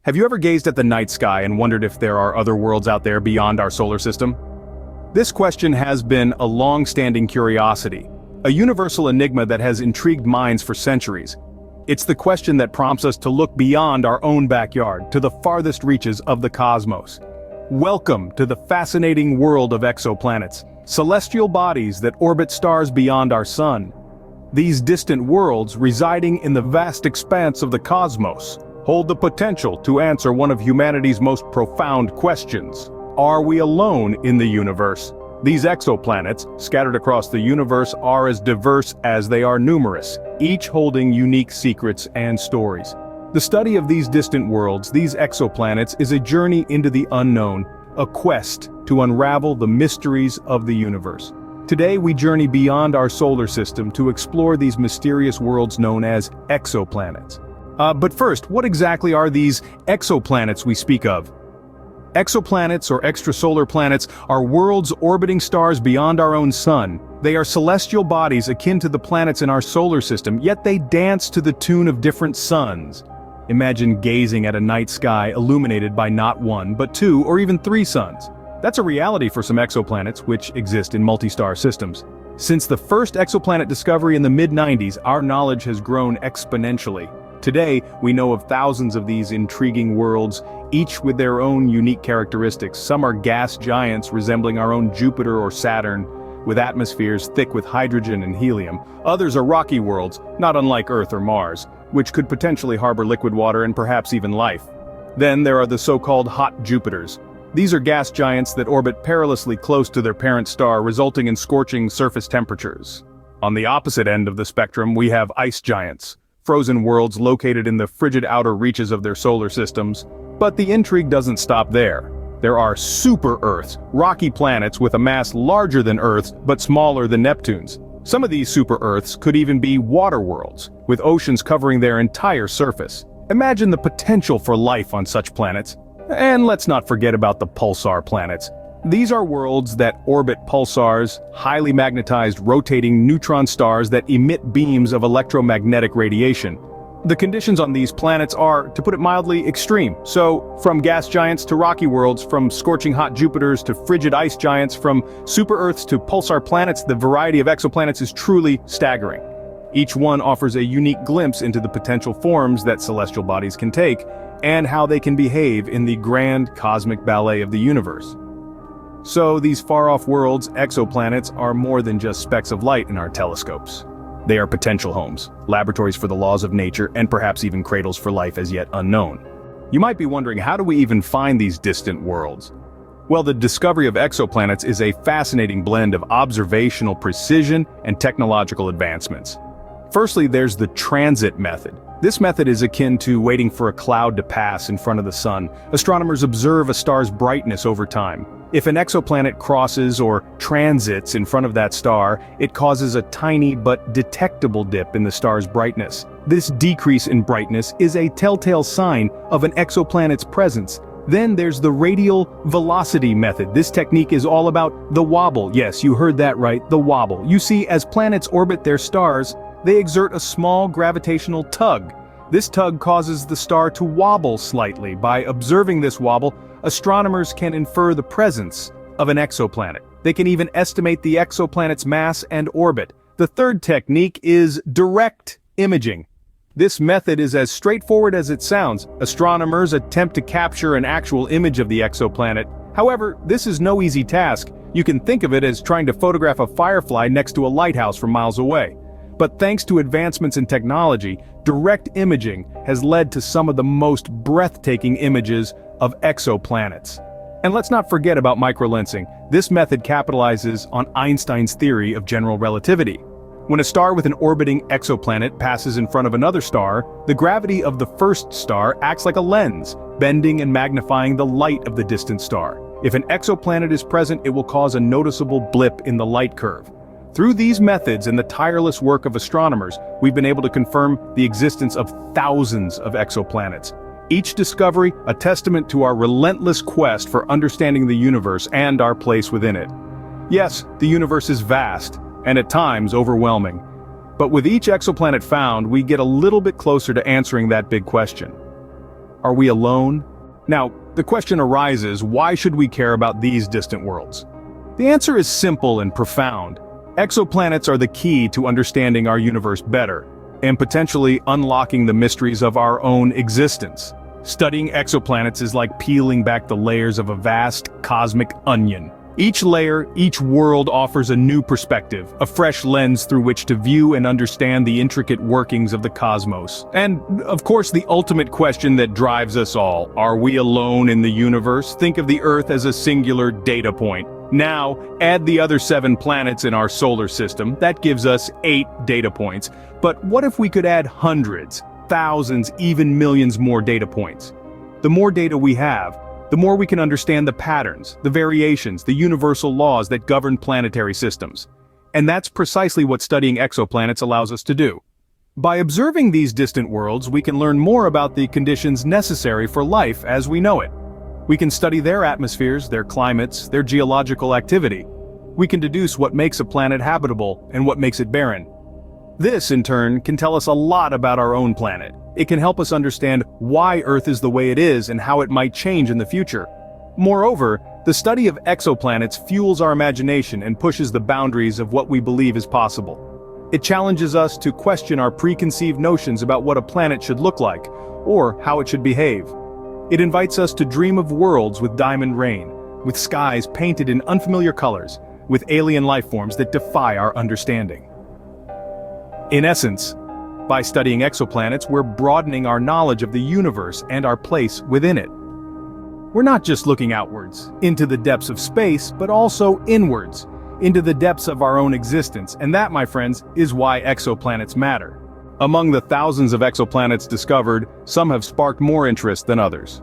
Have you ever gazed at the night sky and wondered if there are other worlds out there beyond our solar system? This question has been a long-standing curiosity, a universal enigma that has intrigued minds for centuries. It's the question that prompts us to look beyond our own backyard, to the farthest reaches of the cosmos. Welcome to the fascinating world of exoplanets, celestial bodies that orbit stars beyond our sun. These distant worlds, residing in the vast expanse of the cosmos, hold the potential to answer one of humanity's most profound questions. Are we alone in the universe? These exoplanets, scattered across the universe, are as diverse as they are numerous, each holding unique secrets and stories. The study of these distant worlds, these exoplanets, is a journey into the unknown, a quest to unravel the mysteries of the universe. Today we journey beyond our solar system to explore these mysterious worlds known as exoplanets. But first, what exactly are these exoplanets we speak of? Exoplanets, or extrasolar planets, are worlds orbiting stars beyond our own sun. They are celestial bodies akin to the planets in our solar system, yet they dance to the tune of different suns. Imagine gazing at a night sky illuminated by not one, but two or even three suns. That's a reality for some exoplanets, which exist in multi-star systems. Since the first exoplanet discovery in the mid-90s, our knowledge has grown exponentially. Today, we know of thousands of these intriguing worlds, each with their own unique characteristics. Some are gas giants resembling our own Jupiter or Saturn, with atmospheres thick with hydrogen and helium. Others are rocky worlds, not unlike Earth or Mars, which could potentially harbor liquid water and perhaps even life. Then there are the so-called hot Jupiters. These are gas giants that orbit perilously close to their parent star, resulting in scorching surface temperatures. On the opposite end of the spectrum, we have ice giants, frozen worlds located in the frigid outer reaches of their solar systems. But the intrigue doesn't stop there. There are super-Earths, rocky planets with a mass larger than Earth's but smaller than Neptune's. Some of these super-Earths could even be water worlds, with oceans covering their entire surface. Imagine the potential for life on such planets. And let's not forget about the pulsar planets. These are worlds that orbit pulsars, highly magnetized rotating neutron stars that emit beams of electromagnetic radiation. The conditions on these planets are, to put it mildly, extreme. So, from gas giants to rocky worlds, from scorching hot Jupiters to frigid ice giants, from super-Earths to pulsar planets, the variety of exoplanets is truly staggering. Each one offers a unique glimpse into the potential forms that celestial bodies can take, and how they can behave in the grand cosmic ballet of the universe. So these far-off worlds, exoplanets, are more than just specks of light in our telescopes. They are potential homes, laboratories for the laws of nature, and perhaps even cradles for life as yet unknown. You might be wondering, how do we even find these distant worlds? Well, the discovery of exoplanets is a fascinating blend of observational precision and technological advancements. Firstly, there's the transit method. This method is akin to waiting for a cloud to pass in front of the sun. Astronomers observe a star's brightness over time. If an exoplanet crosses or transits in front of that star, it causes a tiny but detectable dip in the star's brightness. This decrease in brightness is a telltale sign of an exoplanet's presence. Then there's the radial velocity method. This technique is all about the wobble. Yes, you heard that right, the wobble. You see, as planets orbit their stars, they exert a small gravitational tug. This tug causes the star to wobble slightly. By observing this wobble, astronomers can infer the presence of an exoplanet. They can even estimate the exoplanet's mass and orbit. The third technique is direct imaging. This method is as straightforward as it sounds. Astronomers attempt to capture an actual image of the exoplanet. However, this is no easy task. You can think of it as trying to photograph a firefly next to a lighthouse from miles away. But thanks to advancements in technology, direct imaging has led to some of the most breathtaking images of exoplanets. And let's not forget about microlensing. This method capitalizes on Einstein's theory of general relativity. When a star with an orbiting exoplanet passes in front of another star, the gravity of the first star acts like a lens, bending and magnifying the light of the distant star. If an exoplanet is present, it will cause a noticeable blip in the light curve. Through these methods and the tireless work of astronomers, we've been able to confirm the existence of thousands of exoplanets. Each discovery a testament to our relentless quest for understanding the universe and our place within it. Yes, the universe is vast, and at times overwhelming. But with each exoplanet found, we get a little bit closer to answering that big question. Are we alone? Now, the question arises, why should we care about these distant worlds? The answer is simple and profound. Exoplanets are the key to understanding our universe better, and potentially unlocking the mysteries of our own existence. Studying exoplanets is like peeling back the layers of a vast, cosmic onion. Each layer, each world offers a new perspective, a fresh lens through which to view and understand the intricate workings of the cosmos. And, of course, the ultimate question that drives us all, are we alone in the universe? Think of the Earth as a singular data point. Now, add the other 7 planets in our solar system, that gives us 8 data points. But what if we could add hundreds, thousands, even millions more data points? The more data we have, the more we can understand the patterns, the variations, the universal laws that govern planetary systems. And that's precisely what studying exoplanets allows us to do. By observing these distant worlds, we can learn more about the conditions necessary for life as we know it. We can study their atmospheres, their climates, their geological activity. We can deduce what makes a planet habitable and what makes it barren. This, in turn, can tell us a lot about our own planet. It can help us understand why Earth is the way it is and how it might change in the future. Moreover, the study of exoplanets fuels our imagination and pushes the boundaries of what we believe is possible. It challenges us to question our preconceived notions about what a planet should look like, or how it should behave. It invites us to dream of worlds with diamond rain, with skies painted in unfamiliar colors, with alien life forms that defy our understanding. In essence, by studying exoplanets, we're broadening our knowledge of the universe and our place within it. We're not just looking outwards, into the depths of space, but also inwards, into the depths of our own existence, and that, my friends, is why exoplanets matter. Among the thousands of exoplanets discovered, some have sparked more interest than others.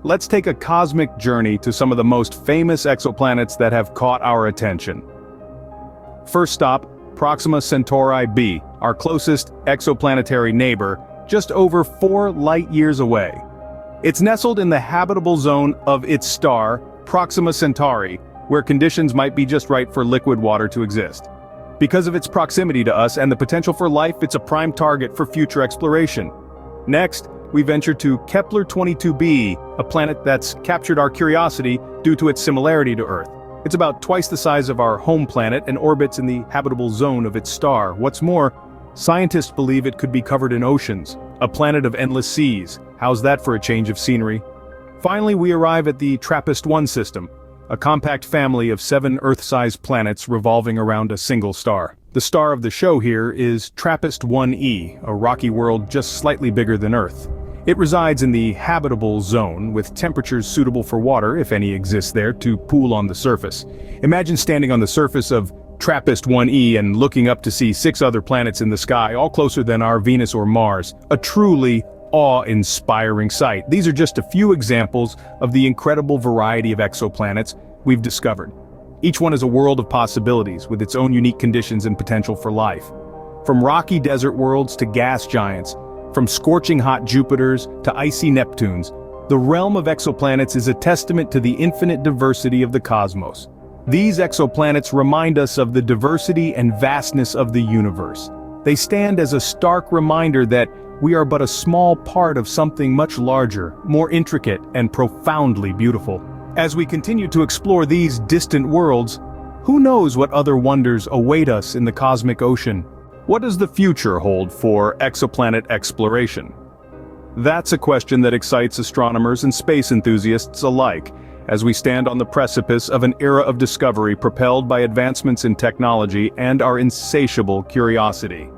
Let's take a cosmic journey to some of the most famous exoplanets that have caught our attention. First stop, Proxima Centauri b, our closest exoplanetary neighbor, just over 4 light-years away. It's nestled in the habitable zone of its star, Proxima Centauri, where conditions might be just right for liquid water to exist. Because of its proximity to us and the potential for life, it's a prime target for future exploration. Next, we venture to Kepler-22b, a planet that's captured our curiosity due to its similarity to Earth. It's about twice the size of our home planet and orbits in the habitable zone of its star. What's more, scientists believe it could be covered in oceans, a planet of endless seas. How's that for a change of scenery? Finally, we arrive at the TRAPPIST-1 system, a compact family of 7 Earth-sized planets revolving around a single star. The star of the show here is TRAPPIST-1e, a rocky world just slightly bigger than Earth. It resides in the habitable zone, with temperatures suitable for water, if any exists there, to pool on the surface. Imagine standing on the surface of TRAPPIST-1e and looking up to see 6 other planets in the sky, all closer than our Venus or Mars. A truly awe-inspiring sight. These are just a few examples of the incredible variety of exoplanets we've discovered. Each one is a world of possibilities, with its own unique conditions and potential for life. From rocky desert worlds to gas giants, from scorching hot Jupiters to icy Neptunes, the realm of exoplanets is a testament to the infinite diversity of the cosmos. These exoplanets remind us of the diversity and vastness of the universe. They stand as a stark reminder that we are but a small part of something much larger, more intricate, and profoundly beautiful. As we continue to explore these distant worlds, who knows what other wonders await us in the cosmic ocean? What does the future hold for exoplanet exploration? That's a question that excites astronomers and space enthusiasts alike, as we stand on the precipice of an era of discovery propelled by advancements in technology and our insatiable curiosity.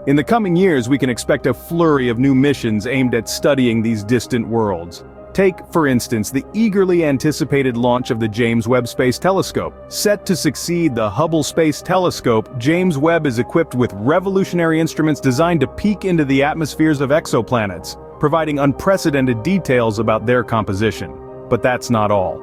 In the coming years, we can expect a flurry of new missions aimed at studying these distant worlds. Take, for instance, the eagerly anticipated launch of the James Webb Space Telescope. Set to succeed the Hubble Space Telescope, James Webb is equipped with revolutionary instruments designed to peek into the atmospheres of exoplanets, providing unprecedented details about their composition. But that's not all.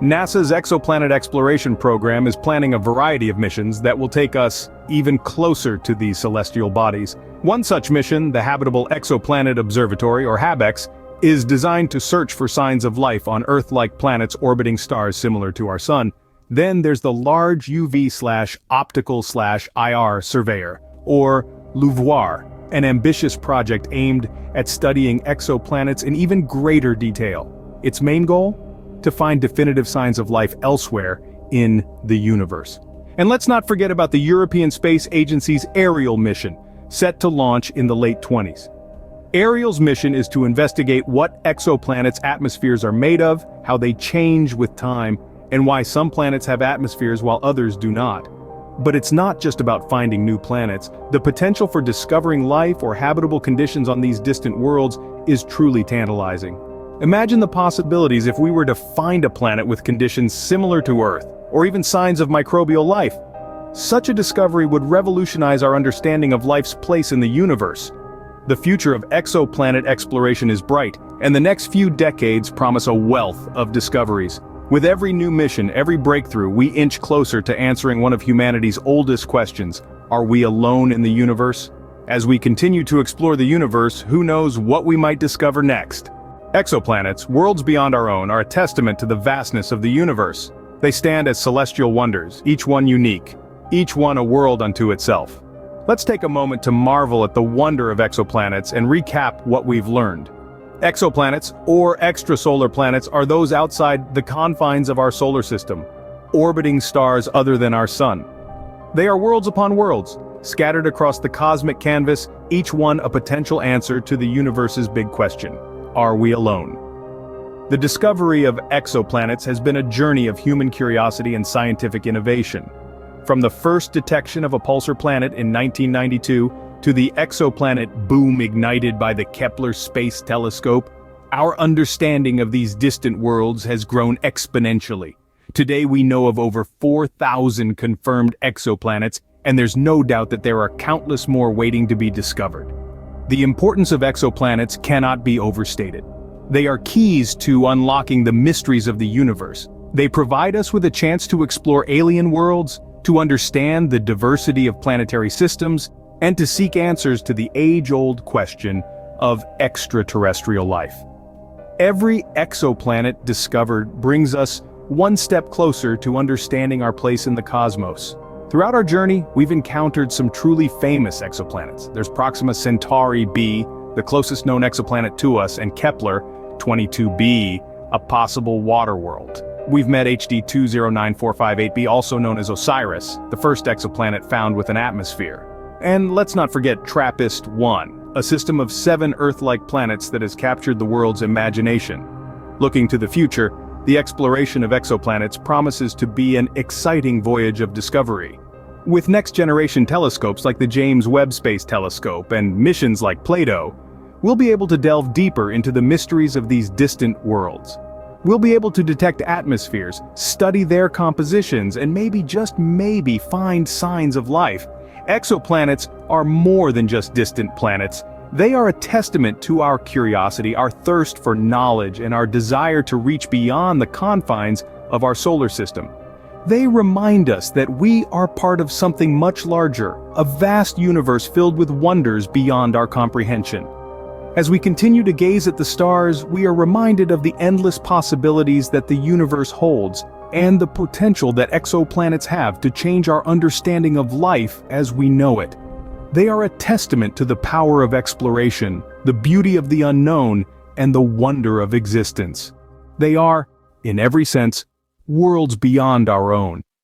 NASA's Exoplanet Exploration Program is planning a variety of missions that will take us even closer to these celestial bodies. One such mission, the Habitable Exoplanet Observatory, or HABEX, is designed to search for signs of life on Earth-like planets orbiting stars similar to our Sun. Then there's the Large UV/Optical/IR Surveyor, or LUVOIR, an ambitious project aimed at studying exoplanets in even greater detail. Its main goal? To find definitive signs of life elsewhere in the universe. And let's not forget about the European Space Agency's Ariel mission, set to launch in the late 20s. Ariel's mission is to investigate what exoplanets' atmospheres are made of, how they change with time, and why some planets have atmospheres while others do not. But it's not just about finding new planets. The potential for discovering life or habitable conditions on these distant worlds is truly tantalizing. Imagine the possibilities if we were to find a planet with conditions similar to Earth, or even signs of microbial life. Such a discovery would revolutionize our understanding of life's place in the universe. The future of exoplanet exploration is bright, and the next few decades promise a wealth of discoveries. With every new mission, every breakthrough, we inch closer to answering one of humanity's oldest questions: are we alone in the universe? As we continue to explore the universe, who knows what we might discover next? Exoplanets, worlds beyond our own, are a testament to the vastness of the universe. They stand as celestial wonders, each one unique, each one a world unto itself. Let's take a moment to marvel at the wonder of exoplanets and recap what we've learned. Exoplanets, or extrasolar planets, are those outside the confines of our solar system, orbiting stars other than our sun. They are worlds upon worlds, scattered across the cosmic canvas, each one a potential answer to the universe's big question: are we alone? The discovery of exoplanets has been a journey of human curiosity and scientific innovation. From the first detection of a pulsar planet in 1992 to the exoplanet boom ignited by the Kepler Space Telescope, our understanding of these distant worlds has grown exponentially. Today we know of over 4,000 confirmed exoplanets, and there's no doubt that there are countless more waiting to be discovered. The importance of exoplanets cannot be overstated. They are keys to unlocking the mysteries of the universe. They provide us with a chance to explore alien worlds, to understand the diversity of planetary systems, and to seek answers to the age-old question of extraterrestrial life. Every exoplanet discovered brings us one step closer to understanding our place in the cosmos. Throughout our journey, we've encountered some truly famous exoplanets. There's Proxima Centauri b, the closest known exoplanet to us, and Kepler 22b, a possible water world. We've met HD 209458b, also known as Osiris, the first exoplanet found with an atmosphere. And let's not forget TRAPPIST-1, a system of 7 Earth-like planets that has captured the world's imagination. Looking to the future, the exploration of exoplanets promises to be an exciting voyage of discovery. With next-generation telescopes like the James Webb Space Telescope and missions like Plato, we'll be able to delve deeper into the mysteries of these distant worlds. We'll be able to detect atmospheres, study their compositions, and maybe, just maybe, find signs of life. Exoplanets are more than just distant planets. They are a testament to our curiosity, our thirst for knowledge, and our desire to reach beyond the confines of our solar system. They remind us that we are part of something much larger, a vast universe filled with wonders beyond our comprehension. As we continue to gaze at the stars, we are reminded of the endless possibilities that the universe holds, and the potential that exoplanets have to change our understanding of life as we know it. They are a testament to the power of exploration, the beauty of the unknown, and the wonder of existence. They are, in every sense, worlds beyond our own,